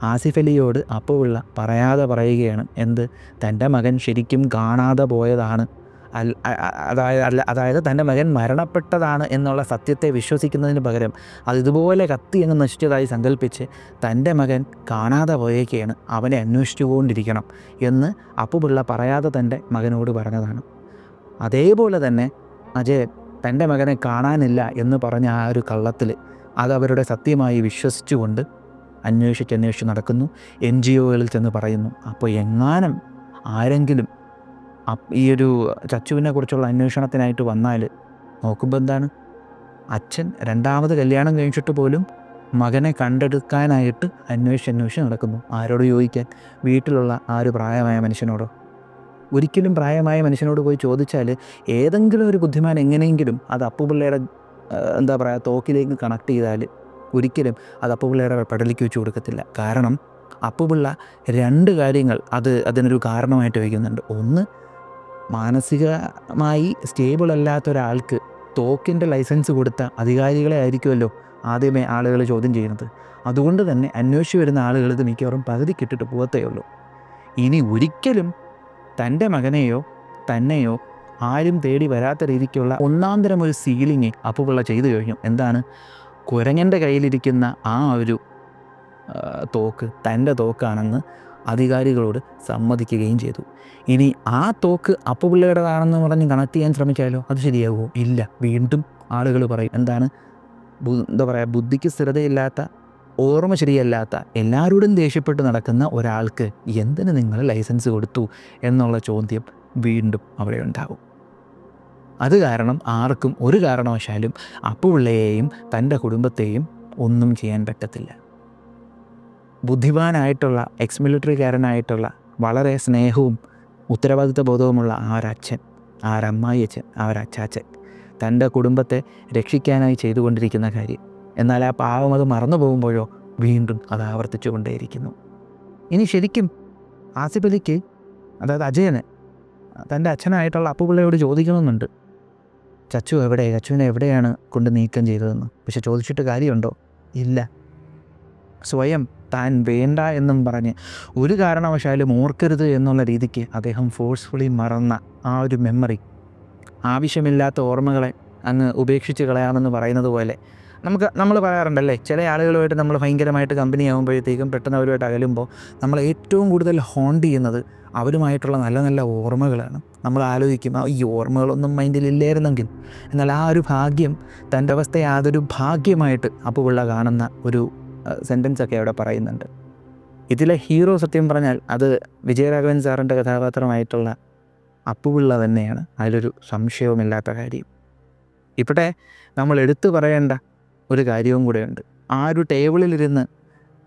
A: ആസിഫ് അലിയോട് അപ്പുപിള്ള പറയാതെ പറയുകയാണ്. തൻ്റെ മകൻ ശരിക്കും കാണാതെ പോയതാണ്, അതായത് തൻ്റെ മകൻ മരണപ്പെട്ടതാണ് എന്നുള്ള സത്യത്തെ വിശ്വസിക്കുന്നതിന് പകരം അത് ഇതുപോലെ കത്തി അങ്ങ് നശിച്ചതായി സങ്കല്പിച്ച് തൻ്റെ മകൻ കാണാതെ പോയേക്കാണ്, അവനെ അന്വേഷിച്ചുകൊണ്ടിരിക്കണം എന്ന് അപ്പുപിള്ള പറയാതെ തൻ്റെ മകനോട് പറഞ്ഞതാണ്. അതേപോലെ തന്നെ അജയൻ തൻ്റെ മകനെ കാണാനില്ല എന്ന് പറഞ്ഞ ആ ഒരു കള്ളത്തിൽ അത് അവരുടെ സത്യമായി വിശ്വസിച്ചുകൊണ്ട് അന്വേഷിച്ച് നടക്കുന്നു. NGOകളിൽ ചെന്ന് പറയുന്നു. അപ്പോൾ എങ്ങാനും ആരെങ്കിലും ഈ ഒരു ചച്ചുവിനെ കുറിച്ചുള്ള അന്വേഷണത്തിനായിട്ട് വന്നാൽ നോക്കുമ്പോൾ എന്താണ്? അച്ഛൻ 2ാമത് കല്യാണം കഴിച്ചിട്ട് പോലും മകനെ കണ്ടെടുക്കാനായിട്ട് അന്വേഷിച്ച് നടക്കുന്നു. ആരോട് ചോദിക്കാൻ? വീട്ടിലുള്ള ആ ഒരു പ്രായമായ മനുഷ്യനോടോ? ഒരിക്കലും പ്രായമായ മനുഷ്യനോട് പോയി ചോദിച്ചാൽ ഏതെങ്കിലും ഒരു ബുദ്ധിമാൻ എങ്ങനെയെങ്കിലും അത് അപ്പുപിള്ളയുടെ തോക്കിലേക്ക് കണക്ട് ചെയ്താൽ ഒരിക്കലും അത് അപ്പുപിള്ളയുടെ പെടലിക്ക് വെച്ച് കൊടുക്കത്തില്ല. കാരണം അപ്പുപിള്ള 2 കാര്യങ്ങൾ അതിനൊരു കാരണമായിട്ട് വയ്ക്കുന്നുണ്ട്. ഒന്ന്, മാനസികമായി സ്റ്റേബിൾ അല്ലാത്ത ഒരാൾക്ക് തോക്കിൻ്റെ ലൈസൻസ് കൊടുത്ത അധികാരികളെ ആയിരിക്കുമല്ലോ ആദ്യമേ ആളുകൾ ചോദ്യം ചെയ്യുന്നത്. അതുകൊണ്ട് തന്നെ അന്വേഷിച്ച് വരുന്ന ആളുകൾ ഇത് മിക്കവാറും പകുതിക്കിട്ടിട്ട് പോകത്തേ ഉള്ളൂ. ഇനി ഒരിക്കലും തൻ്റെ മകനെയോ തന്നെയോ ആരും തേടി വരാത്ത രീതിക്കുള്ള ഒന്നാന്തരം ഒരു സീലിംഗ് അപ്പുപിള്ള ചെയ്തു കഴിഞ്ഞു. എന്താണ്? കുരങ്ങൻ്റെ കയ്യിലിരിക്കുന്ന ആ ഒരു തോക്ക് തൻ്റെ തോക്കാണെന്ന് അധികാരികളോട് സമ്മതിക്കുകയും ചെയ്തു. ഇനി ആ തോക്ക് അപ്പുപിള്ളയുടേതാണെന്ന് പറഞ്ഞ് കണക്ട് ചെയ്യാൻ ശ്രമിച്ചാലോ അത് ശരിയാകുമോ? ഇല്ല. വീണ്ടും ആളുകൾ പറയും എന്താണ്? ബുദ്ധിക്ക് സ്ഥിരതയില്ലാത്ത, ഓർമ്മ ശരിയല്ലാത്ത, എല്ലാവരോടും ദേഷ്യപ്പെട്ട് നടക്കുന്ന ഒരാൾക്ക് എന്തിന് നിങ്ങൾ ലൈസൻസ് കൊടുത്തു എന്നുള്ള ചോദ്യം വീണ്ടും അവിടെ ഉണ്ടാകും. അത് കാരണം ആർക്കും ഒരു കാരണവശാലും അപ്പുപിള്ളയെയും തൻ്റെ കുടുംബത്തെയും ഒന്നും ചെയ്യാൻ പറ്റത്തില്ല. ബുദ്ധിമാനായിട്ടുള്ള എക്സ് മിലിറ്ററിക്കാരനായിട്ടുള്ള വളരെ സ്നേഹവും ഉത്തരവാദിത്വ ബോധവുമുള്ള ആ ഒരച്ഛൻ, ആ ഒരമ്മായി അച്ഛൻ, ആ ഒരച്ചാച്ചൻ തൻ്റെ കുടുംബത്തെ രക്ഷിക്കാനായി ചെയ്തുകൊണ്ടിരിക്കുന്ന കാര്യം, എന്നാൽ ആ പാവം അത് മറന്നു പോകുമ്പോഴോ വീണ്ടും അത് ആവർത്തിച്ചു കൊണ്ടേയിരിക്കുന്നു. ഇനി ശരിക്കും ആസിഫ് അലിക്ക്, അതായത് അജയന്, തൻ്റെ അച്ഛനായിട്ടുള്ള അപ്പുപിള്ളയോട് ചോദിക്കണമെന്നുണ്ട്, ചച്ചുവിനെ എവിടെയാണ് കൊണ്ട് നീക്കം ചെയ്തതെന്ന്. പക്ഷെ ചോദിച്ചിട്ട് കാര്യമുണ്ടോ? ഇല്ല. സ്വയം താൻ വേണ്ട എന്നും പറഞ്ഞ് ഒരു കാരണവശാലും ഓർക്കരുത് എന്നുള്ള രീതിക്ക് അദ്ദേഹം ഫോഴ്സ്ഫുള്ളി മറന്ന ആ ഒരു മെമ്മറി, ആവശ്യമില്ലാത്ത ഓർമ്മകളെ അങ്ങ് ഉപേക്ഷിച്ച് കളയാമെന്ന് പറയുന്നത് പോലെ നമ്മൾ പറയാറുണ്ടല്ലേ, ചില ആളുകളുമായിട്ട് നമ്മൾ ഭയങ്കരമായിട്ട് കമ്പനി ആകുമ്പോഴത്തേക്കും പെട്ടെന്ന് അവരുമായിട്ട് അകലുമ്പോൾ നമ്മൾ ഏറ്റവും കൂടുതൽ ഹോണ്ട് ചെയ്യുന്നത് അവരുമായിട്ടുള്ള നല്ല നല്ല ഓർമ്മകളാണ്. നമ്മൾ ആലോചിക്കും, ഈ ഓർമ്മകളൊന്നും മൈൻഡിലില്ലായിരുന്നെങ്കിൽ. എന്നാൽ ആ ഒരു ഭാഗ്യം, തൻ്റെ അവസ്ഥയെ അതൊരു ഭാഗ്യമായിട്ട് അപ്പുപിള്ള കാണുന്ന ഒരു സെൻറ്റൻസൊക്കെ അവിടെ പറയുന്നുണ്ട്. ഇതിലെ ഹീറോ സത്യം പറഞ്ഞാൽ അത് വിജയരാഘവൻ സാറിൻ്റെ കഥാപാത്രമായിട്ടുള്ള അപ്പുപിള്ള തന്നെയാണ്, അതിലൊരു സംശയവുമില്ലാത്ത കാര്യം. ഇവിടെ നമ്മൾ എടുത്തു പറയേണ്ട ഒരു കാര്യവും കൂടെയുണ്ട്. ആ ഒരു ടേബിളിലിരുന്ന്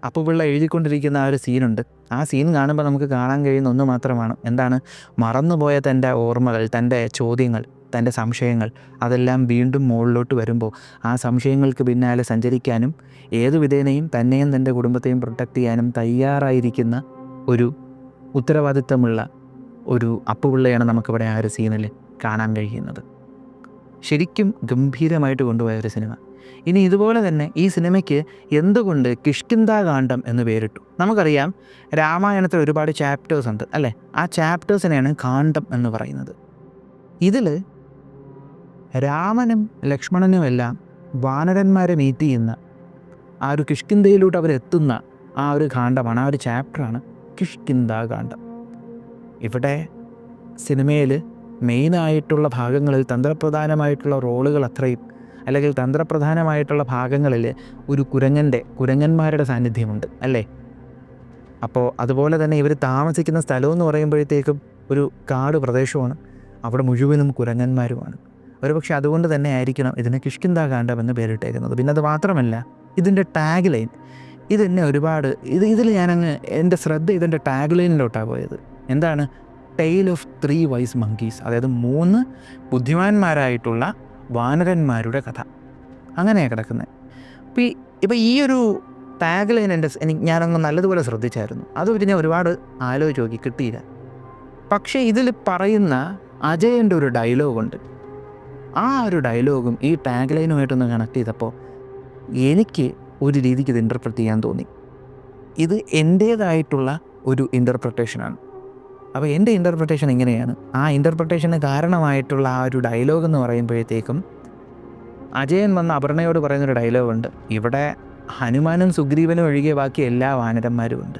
A: അപ്പുപിള്ള എഴുതിക്കൊണ്ടിരിക്കുന്ന ആ ഒരു സീനുണ്ട്. ആ സീൻ കാണുമ്പോൾ നമുക്ക് കാണാൻ കഴിയുന്ന ഒന്ന് മാത്രമാണ്, എന്താണ്, മറന്നുപോയ തൻ്റെ ഓർമ്മകൾ, തൻ്റെ ചോദ്യങ്ങൾ, തൻ്റെ സംശയങ്ങൾ, അതെല്ലാം വീണ്ടും മുകളിലോട്ട് വരുമ്പോൾ ആ സംശയങ്ങൾക്ക് പിന്നാലെ സഞ്ചരിക്കാനും ഏതു വിധേനയും തന്നെയും തൻ്റെ കുടുംബത്തെയും പ്രൊട്ടക്റ്റ് ചെയ്യാനും തയ്യാറായിരിക്കുന്ന ഒരു ഉത്തരവാദിത്തമുള്ള ഒരു അപ്പുപിള്ളയാണ് നമുക്കിവിടെ ആ ഒരു സീനിൽ കാണാൻ കഴിയുന്നത്. ശരിക്കും ഗംഭീരമായിട്ട് കൊണ്ടുപോയ ഒരു സിനിമ. ഇനി ഇതുപോലെ തന്നെ ഈ സിനിമയ്ക്ക് എന്തുകൊണ്ട് കിഷ്കിന്ധാകാന്ഡം എന്ന് പേരിട്ടു? നമുക്കറിയാം, രാമായണത്തിൽ ഒരുപാട് ചാപ്റ്റേഴ്സ് ഉണ്ട് അല്ലേ? ആ ചാപ്റ്റേഴ്സിനെയാണ് കാണ്ഡം എന്ന് പറയുന്നത്. ഇതിൽ രാമനും ലക്ഷ്മണനുമെല്ലാം വാനരന്മാരെ മീറ്റ് ചെയ്യുന്ന ആ ഒരു കിഷ്കിന്ധയിലൂടെ അവരെത്തുന്ന ആ ഒരു കാണ്ഡമാണ്, ആ ഒരു ചാപ്റ്ററാണ് കിഷ്കിന്ധാകാന്ഡം. ഇവിടെ സിനിമയിൽ മെയിനായിട്ടുള്ള ഭാഗങ്ങളിൽ തന്ത്രപ്രധാനമായിട്ടുള്ള റോളുകൾ അത്രയും, അല്ലെങ്കിൽ തന്ത്രപ്രധാനമായിട്ടുള്ള ഭാഗങ്ങളിൽ ഒരു കുരങ്ങന്മാരുടെ സാന്നിധ്യമുണ്ട് അല്ലേ? അപ്പോൾ അതുപോലെ തന്നെ ഇവർ താമസിക്കുന്ന സ്ഥലമെന്ന് പറയുമ്പോഴത്തേക്കും ഒരു കാട് പ്രദേശമാണ്, അവിടെ മുഴുവനും കുരങ്ങന്മാരുമാണ്. ഒരുപക്ഷെ അതുകൊണ്ട് തന്നെ ആയിരിക്കണം ഇതിന് കിഷ്കിന്ധാകാന്ഡം എന്ന് പേരിട്ടേക്കുന്നത്. പിന്നെ അത് മാത്രമല്ല, ഇതിൻ്റെ ടാഗ് ലൈൻ ഇതെന്നെ ഒരുപാട് ഇതിൽ ഞാനങ്ങ് എൻ്റെ ശ്രദ്ധ ഇതിൻ്റെ ടാഗ് ലൈനിലോട്ടാണ് പോയത്. എന്താണ്? ടെയിൽ ഓഫ് 3 വൈസ് മങ്കീസ്, അതായത് 3 ബുദ്ധിമാന്മാരായിട്ടുള്ള വാനരന്മാരുടെ കഥ. അങ്ങനെയാണ് കിടക്കുന്നത്. ഇപ്പോൾ ഈ ഒരു ടാഗ് ലൈൻ ഞാനങ്ങ് നല്ലതുപോലെ ശ്രദ്ധിച്ചായിരുന്നു. അതുവരെ ഞാൻ ഒരുപാട് ആലോചിച്ച് നോക്കി, കിട്ടിയില്ല. പക്ഷേ ഇതിൽ പറയുന്ന അജയൻ്റെ ഒരു ഡയലോഗുണ്ട്. ആ ഒരു ഡയലോഗും ഈ ടാഗ് ലൈനുമായിട്ടൊന്ന് കണക്ട് ചെയ്തപ്പോൾ എനിക്ക് ഒരു രീതിക്ക് ഇത് ഇൻ്റർപ്രറ്റ് ചെയ്യാൻ തോന്നി. ഇത് എൻ്റേതായിട്ടുള്ള ഒരു ഇൻ്റർപ്രിട്ടേഷനാണ്. അപ്പോൾ എൻ്റെ ഇൻ്റർപ്രിട്ടേഷൻ ഇങ്ങനെയാണ്. ആ ഇൻ്റർപ്രിട്ടേഷന് കാരണമായിട്ടുള്ള ആ ഒരു ഡയലോഗ് എന്ന് പറയുമ്പോഴത്തേക്കും അജയൻ വന്ന് അപർണയോട് പറയുന്നൊരു ഡയലോഗുണ്ട്, ഇവിടെ ഹനുമാനും സുഗ്രീവനും ഒഴികെ ബാക്കി എല്ലാ വാനരന്മാരും ഉണ്ട്.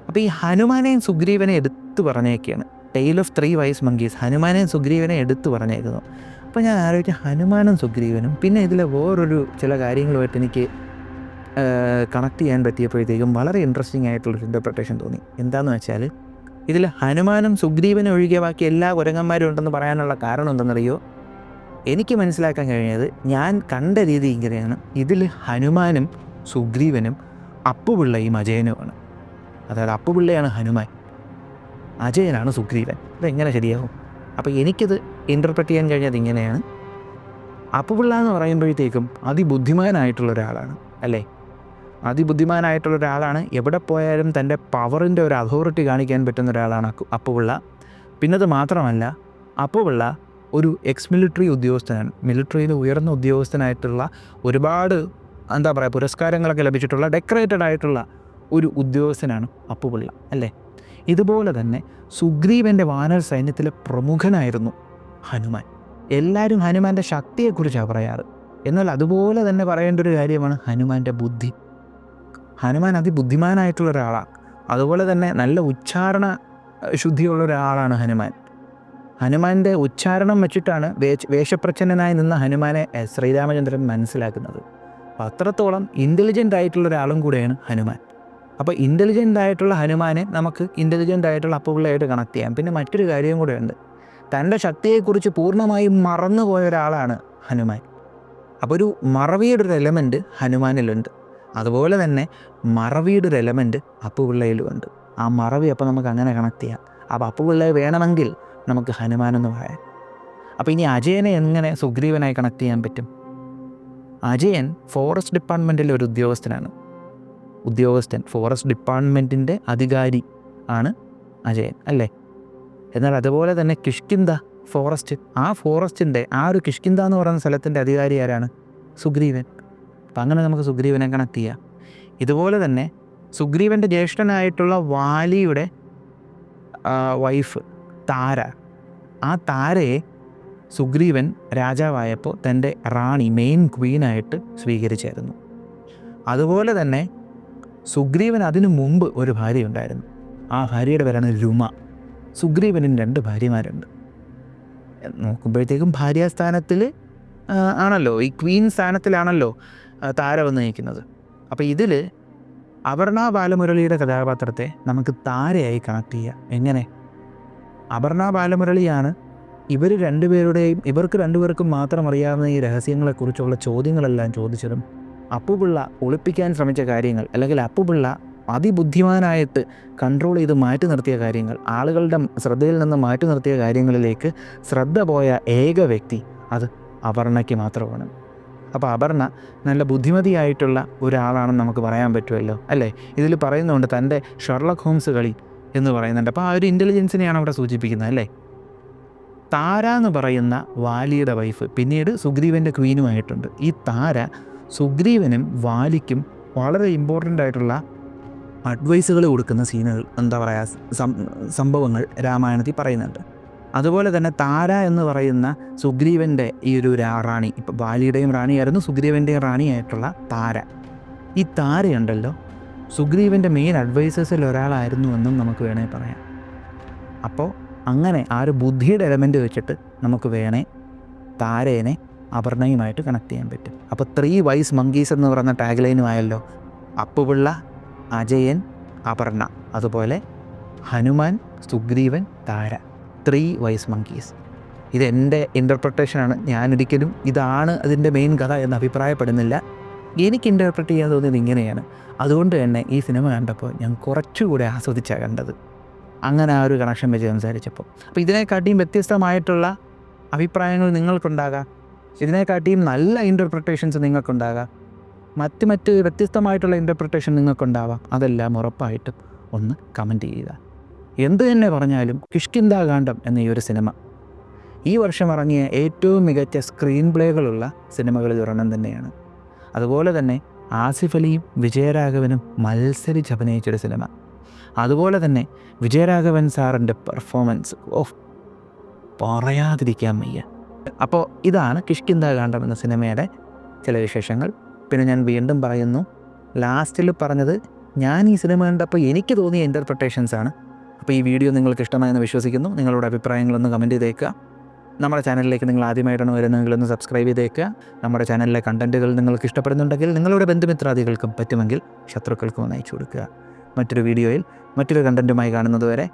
A: അപ്പോൾ ഈ ഹനുമാനെയും സുഗ്രീവനെ എടുത്തു പറഞ്ഞേക്കുകയാണ്. ടെയിൽ ഓഫ് 3 വൈസ് മങ്കീസ്, ഹനുമാനെയും സുഗ്രീവനെ എടുത്തു പറഞ്ഞേക്കുന്നു. അപ്പോൾ ഞാൻ ആലോചിച്ച ഹനുമാനും സുഗ്രീവനും പിന്നെ ഇതിലെ വേറൊരു ചില കാര്യങ്ങളുമായിട്ട് എനിക്ക് കണക്ട് ചെയ്യാൻ പറ്റിയപ്പോഴത്തേക്കും വളരെ ഇൻട്രസ്റ്റിംഗ് ആയിട്ടുള്ളൊരു ഇൻ്റർപ്രിട്ടേഷൻ തോന്നി. എന്താണെന്ന് വെച്ചാൽ, ഇതിൽ ഹനുമാനും സുഗ്രീവനും ഒഴികെ ബാക്കി എല്ലാ കുരങ്ങന്മാരും ഉണ്ടെന്ന് പറയാനുള്ള കാരണം എന്തെന്നറിയോ? എനിക്ക് മനസ്സിലാക്കാൻ കഴിഞ്ഞത്, ഞാൻ കണ്ട രീതി ഇങ്ങനെയാണ്. ഇതിൽ ഹനുമാനും സുഗ്രീവനും അപ്പുപിള്ളയും അജയനുമാണ്. അതായത് അപ്പുപിള്ളയാണ് ഹനുമാൻ, അജയനാണ് സുഗ്രീവൻ. ഇതെങ്ങനെ ശരിയാവും? അപ്പോൾ എനിക്കത് ഇൻ്റർപ്രറ്റ് ചെയ്യാൻ കഴിഞ്ഞത് ഇങ്ങനെയാണ്. അപ്പുപിള്ള എന്ന് പറയുമ്പോഴത്തേക്കും അതിബുദ്ധിമാനായിട്ടുള്ള ഒരാളാണ് അല്ലേ? അതിബുദ്ധിമാനായിട്ടുള്ള ഒരാളാണ്. എവിടെ പോയാലും തൻ്റെ പവറിൻ്റെ ഒരു അതോറിറ്റി കാണിക്കാൻ പറ്റുന്ന ഒരാളാണ് അപ്പുപിള്ള. പിന്നത് മാത്രമല്ല, അപ്പുപിള്ള ഒരു എക്സ് മിലിറ്ററി ഉദ്യോഗസ്ഥനാണ്. മിലിറ്ററിയിൽ ഉയർന്ന ഉദ്യോഗസ്ഥനായിട്ടുള്ള ഒരുപാട് പുരസ്കാരങ്ങളൊക്കെ ലഭിച്ചിട്ടുള്ള ഡെക്കറേറ്റഡ് ആയിട്ടുള്ള ഒരു ഉദ്യോഗസ്ഥനാണ് അപ്പുപിള്ള അല്ലേ? ഇതുപോലെ തന്നെ സുഗ്രീവൻ്റെ വാനര സൈന്യത്തിലെ പ്രമുഖനായിരുന്നു ഹനുമാൻ. എല്ലാവരും ഹനുമാൻ്റെ ശക്തിയെക്കുറിച്ചാണ് പറയാറ്. എന്നാൽ അതുപോലെ തന്നെ പറയേണ്ട ഒരു കാര്യമാണ് ഹനുമാൻ്റെ ബുദ്ധി. ഹനുമാൻ അതിബുദ്ധിമാനായിട്ടുള്ള ഒരാളാണ്. അതുപോലെ തന്നെ നല്ല ഉച്ചാരണ ശുദ്ധിയുള്ള ഒരാളാണ് ഹനുമാൻ. ഹനുമാൻ്റെ ഉച്ചാരണം വെച്ചിട്ടാണ് വേഷപ്രച്ഛന്നനായി നിന്ന ഹനുമാനെ ശ്രീരാമചന്ദ്രൻ മനസ്സിലാക്കുന്നത്. അപ്പോൾ അത്രത്തോളം ഇൻ്റലിജൻ്റ് ആയിട്ടുള്ള ഒരാളും കൂടെയാണ് ഹനുമാൻ. അപ്പോൾ ഇൻ്റലിജൻ്റ് ആയിട്ടുള്ള ഹനുമാനെ നമുക്ക് ഇൻ്റലിജൻ്റ് ആയിട്ടുള്ള അപ്പുപിള്ളയായിട്ട് കണക്ട് ചെയ്യാം. പിന്നെ മറ്റൊരു കാര്യം കൂടെയുണ്ട്, തൻ്റെ ശക്തിയെക്കുറിച്ച് പൂർണ്ണമായും മറന്നുപോയ ഒരാളാണ് ഹനുമാൻ. അപ്പോൾ ഒരു മറവിയുടെ ഒരു എലമെൻറ്റ് ഹനുമാനിലുണ്ട്. അതുപോലെ തന്നെ മറവിയുടെ ഒരു എലമെൻറ്റ് അപ്പുപിള്ളയിലുമുണ്ട്. ആ മറവി അപ്പോൾ നമുക്ക് അങ്ങനെ കണക്ട് ചെയ്യാം. അപ്പോൾ അപ്പുപിള്ളയെ വേണമെങ്കിൽ നമുക്ക് ഹനുമാനെന്ന് പറയാം. അപ്പോൾ ഇനി അജയനെ എങ്ങനെ സുഗ്രീവനായി കണക്ട് ചെയ്യാൻ പറ്റും? അജയൻ ഫോറസ്റ്റ് ഡിപ്പാർട്ട്മെൻറ്റിലെ ഒരു ഉദ്യോഗസ്ഥൻ ഫോറസ്റ്റ് ഡിപ്പാർട്ട്മെൻറ്റിൻ്റെ അധികാരി ആണ് അജയൻ അല്ലേ? എന്നാൽ അതുപോലെ തന്നെ കിഷ്കിന്ധ ഫോറസ്റ്റ്, ആ ഫോറസ്റ്റിൻ്റെ ആ ഒരു കിഷ്കിന്ധ എന്ന് പറയുന്ന സ്ഥലത്തിൻ്റെ അധികാരി ആരാണ്? സുഗ്രീവൻ. അപ്പം അങ്ങനെ നമുക്ക് സുഗ്രീവനെ കണക്ട് ചെയ്യാം. ഇതുപോലെ തന്നെ സുഗ്രീവൻ്റെ ജ്യേഷ്ഠനായിട്ടുള്ള വാലിയുടെ വൈഫ് താര, ആ താരയെ സുഗ്രീവൻ രാജാവായപ്പോൾ തൻ്റെ റാണി മെയിൻ ക്വീനായിട്ട് സ്വീകരിച്ചായിരുന്നു. അതുപോലെ തന്നെ സുഗ്രീവൻ അതിനു മുമ്പ് ഒരു ഭാര്യ ഉണ്ടായിരുന്നു. ആ ഭാര്യയുടെ പേരാണ് രുമ. സുഗ്രീവനും 2 ഭാര്യമാരുണ്ട്. നോക്കുമ്പോഴത്തേക്കും ഭാര്യാസ്ഥാനത്തിൽ ആണല്ലോ, ഈ ക്വീൻ സ്ഥാനത്തിലാണല്ലോ താര വന്ന് നിൽക്കുന്നത്. അപ്പോൾ ഇതിൽ അപർണ ബാലമുരളിയുടെ കഥാപാത്രത്തെ നമുക്ക് താരയായി കണക്ട് ചെയ്യാം. എങ്ങനെ? അപർണ ബാലമുരളിയാണ് ഇവർക്ക് രണ്ടുപേർക്കും മാത്രം അറിയാവുന്ന ഈ രഹസ്യങ്ങളെക്കുറിച്ചുള്ള ചോദ്യങ്ങളെല്ലാം ചോദിച്ചതും അപ്പുപിള്ള ഒളിപ്പിക്കാൻ ശ്രമിച്ച കാര്യങ്ങൾ, അല്ലെങ്കിൽ അപ്പുപിള്ള അതിബുദ്ധിമാനായിട്ട് കൺട്രോൾ ചെയ്ത് മാറ്റി നിർത്തിയ കാര്യങ്ങൾ, ആളുകളുടെ ശ്രദ്ധയിൽ നിന്ന് മാറ്റി നിർത്തിയ കാര്യങ്ങളിലേക്ക് ശ്രദ്ധ പോയ ഏക വ്യക്തി അത് അപർണയ്ക്ക് മാത്രമാണ്. അപ്പോൾ അപർണ നല്ല ബുദ്ധിമതിയായിട്ടുള്ള ഒരാളാണെന്ന് നമുക്ക് പറയാൻ പറ്റുമല്ലോ അല്ലേ? ഇതിൽ പറയുന്നുണ്ട് തൻ്റെ ഷെർലക് ഹോംസ് കളി എന്ന് പറയുന്നുണ്ട്. അപ്പോൾ ആ ഒരു ഇൻ്റലിജൻസിനെയാണ് അവിടെ സൂചിപ്പിക്കുന്നത് അല്ലേ? താര എന്ന് പറയുന്ന വാലിയുടെ വൈഫ് പിന്നീട് സുഗ്രീവൻ്റെ ക്വീനുമായിട്ടുണ്ട്. ഈ താര സുഗ്രീവനും വാലിക്കും വളരെ ഇമ്പോർട്ടൻ്റ് ആയിട്ടുള്ള അഡ്വൈസുകൾ കൊടുക്കുന്ന സീനുകൾ, എന്താ പറയുക, സംഭവങ്ങൾ രാമായണത്തിൽ പറയുന്നുണ്ട്. അതുപോലെ തന്നെ താര എന്ന് പറയുന്ന സുഗ്രീവൻ്റെ ഈ ഒരു റാണി, ഇപ്പം വാലിയുടെയും റാണിയായിരുന്നു സുഗ്രീവൻ്റെയും റാണിയായിട്ടുള്ള താര. ഈ താരയുണ്ടല്ലോ സുഗ്രീവൻ്റെ മെയിൻ അഡ്വൈസേഴ്സിൽ ഒരാളായിരുന്നു എന്നും നമുക്ക് വേണേൽ പറയാം. അപ്പോൾ അങ്ങനെ ആ ഒരു ബുദ്ധിയുടെ എലമെൻറ്റ് വെച്ചിട്ട് നമുക്ക് വേണേൽ താരേനെ അപർണയുമായിട്ട് കണക്ട് ചെയ്യാൻ പറ്റും. അപ്പോൾ 3 വൈസ് മങ്കീസ് എന്ന് പറയുന്ന ടാഗ് ലൈനുമായല്ലോ. അപ്പുപിള്ള, അജയൻ, അപർണ, അതുപോലെ ഹനുമാൻ, സുഗ്രീവൻ, താര, 3 വൈസ് മങ്കീസ്. ഇതെൻ്റെ ഇൻ്റർപ്രിട്ടേഷനാണ്. ഞാനൊരിക്കലും ഇതാണ് അതിൻ്റെ മെയിൻ കഥ എന്ന് അഭിപ്രായപ്പെടുന്നില്ല. എനിക്ക് ഇൻ്റർപ്രറ്റ് ചെയ്യാൻ തോന്നിയത് ഇങ്ങനെയാണ്. അതുകൊണ്ട് തന്നെ ഈ സിനിമ കണ്ടപ്പോൾ ഞാൻ കുറച്ചുകൂടെ ആസ്വദിച്ചാണ് കണ്ടത്. അങ്ങനെ ആ ഒരു കണക്ഷൻ വെച്ച് സംസാരിച്ചപ്പോൾ. അപ്പോൾ ഇതിനെക്കാട്ടിയും വ്യത്യസ്തമായിട്ടുള്ള അഭിപ്രായങ്ങൾ നിങ്ങൾക്കുണ്ടാകാം. ഇതിനെക്കാട്ടിയും നല്ല ഇൻ്റർപ്രിട്ടേഷൻസ് നിങ്ങൾക്കുണ്ടാകാം. മറ്റ് വ്യത്യസ്തമായിട്ടുള്ള ഇൻ്റർപ്രിട്ടേഷൻ നിങ്ങൾക്കുണ്ടാവാം. അതെല്ലാം ഉറപ്പായിട്ടും ഒന്ന് കമൻറ്റ് ചെയ്യുക. എന്തു തന്നെ പറഞ്ഞാലും കിഷ്കിന്ധാകാന്ഡം എന്ന ഈ ഒരു സിനിമ ഈ വർഷം ഇറങ്ങിയ ഏറ്റവും മികച്ച സ്ക്രീൻ പ്ലേകളുള്ള സിനിമകളിൽ ഒരെണ്ണം തന്നെയാണ്. അതുപോലെ തന്നെ ആസിഫ് അലിയും വിജയരാഘവനും മത്സരിച്ചഭിനയിച്ചൊരു സിനിമ. അതുപോലെ തന്നെ വിജയരാഘവൻ സാറിൻ്റെ പെർഫോമൻസ് പറയാതിരിക്കാൻ വയ്യ. അപ്പോൾ ഇതാണ് കിഷ്കിന്ധാകാന്ഡം എന്ന സിനിമയുടെ ചില വിശേഷങ്ങൾ. പിന്നെ ഞാൻ വീണ്ടും പറയുന്നു, ലാസ്റ്റിൽ പറഞ്ഞത് ഞാൻ ഈ സിനിമ കണ്ടപ്പോൾ എനിക്ക് തോന്നിയ ഇൻ്റർപ്രിട്ടേഷൻസാണ്. അപ്പോൾ ഈ വീഡിയോ നിങ്ങൾക്ക് ഇഷ്ടമായെന്ന് വിശ്വസിക്കുന്നു. നിങ്ങളുടെ അഭിപ്രായങ്ങളൊന്ന് കമൻറ്റ് ചെയ്തേക്കുക. നമ്മുടെ ചാനലിലേക്ക് നിങ്ങൾ ആദ്യമായിട്ടാണ് വരുന്നതെങ്കിലൊന്ന് സബ്സ്ക്രൈബ് ചെയ്തേക്കുക. നമ്മുടെ ചാനലിലെ കണ്ടൻറ്റുകൾ നിങ്ങൾക്ക് ഇഷ്ടപ്പെടുന്നുണ്ടെങ്കിൽ നിങ്ങളുടെ ബന്ധുമിത്രാദികൾക്കും പറ്റുമെങ്കിൽ ശത്രുക്കൾക്കും ഒന്ന് അയച്ചു കൊടുക്കുക. മറ്റൊരു വീഡിയോയിൽ മറ്റൊരു കണ്ടൻറ്റുമായി കാണുന്നതുവരെ